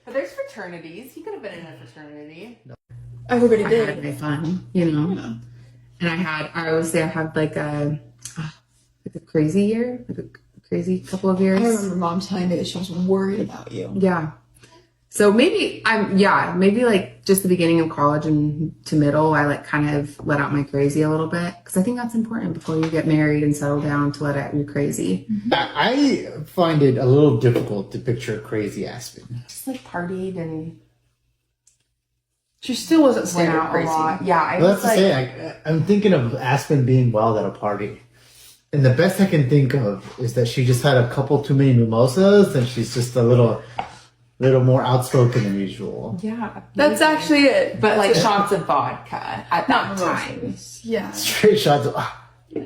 But there's fraternities. He could have been in a fraternity. Everybody I did. had my fun, you know. And I always say I had like a crazy year, like a crazy couple of years. I remember mom telling me that she was worried about you. Yeah. So maybe maybe like just the beginning of college and to middle, I like kind of let out my crazy a little bit because I think that's important before you get married and settle down to let out your crazy. I find it a little difficult to picture crazy Aspen. Just like partied and She still wasn't went standard out crazy. a lot. Yeah, I Well, was that's to like, say, I'm thinking of Aspen being wild at a party. And the best I can think of is that she just had a couple too many mimosas and she's just a little more outspoken than usual. yeah, That's actually it. but like shots of vodka at that time. Yeah. Straight shots of,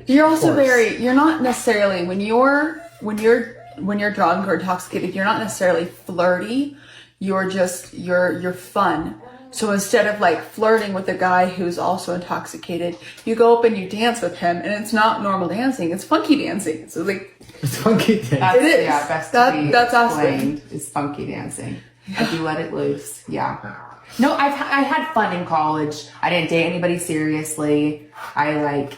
You're also course. you're not necessarily when you're drunk or intoxicated, you're not necessarily flirty. You're just you're fun. So instead of like flirting with a guy who's also intoxicated, you go up and you dance with him, and it's not normal dancing; it's funky dancing. So like it's funky dance. That's, It is. Yeah, best That- to be that's Aspen. explained is funky dancing. If you let it loose, yeah. No, I had fun in college. I didn't date anybody seriously. I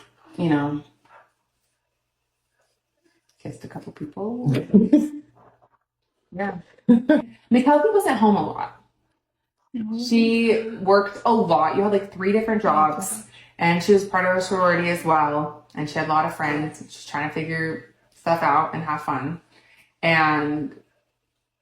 kissed a couple people. Yeah. Mackenzie wasn't home a lot. She worked a lot. You had like 3 different jobs, and she was part of a sorority as well. And she had a lot of friends. Just trying to figure stuff out and have fun. And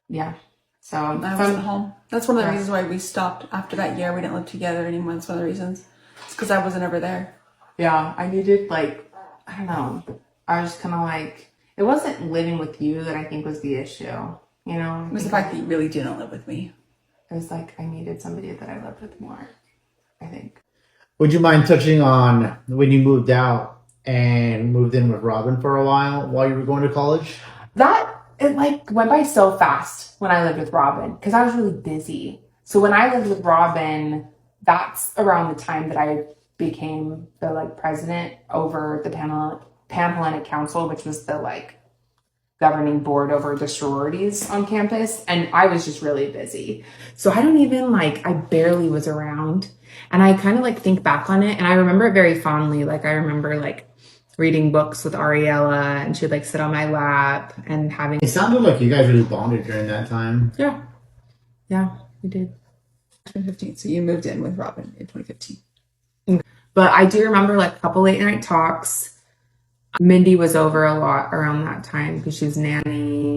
yeah, so I wasn't home. That's one of the Yeah. reasons why we stopped after that year. We didn't live together anymore. That's one of the reasons. It's because I wasn't ever there. yeah, I needed like I don't know. I was just kind of like it wasn't living with you that I think was the issue. You know, It was the fact that you really didn't live with me. it was like I needed somebody that I lived with more. I think. Would you mind touching on when you moved out and moved in with Robin for a while you were going to college? That it like went by so fast when I lived with Robin because I was really busy. So when I lived with Robin, that's around the time that I became the like president over the Pan-Hellenic Council, which was the like governing board over the sororities on campus, and I was just really busy. So I don't even I barely was around, and I kind of like think back on it, and I remember it very fondly. Like I remember like reading books with Ariella, and she'd like sit on my lap and having. It sounded like you guys really bonded during that time. Yeah, we did. 2015. So you moved in with Robin in 2015. But I do remember like a couple late night talks. Mindy was over a lot around that time because she was nannying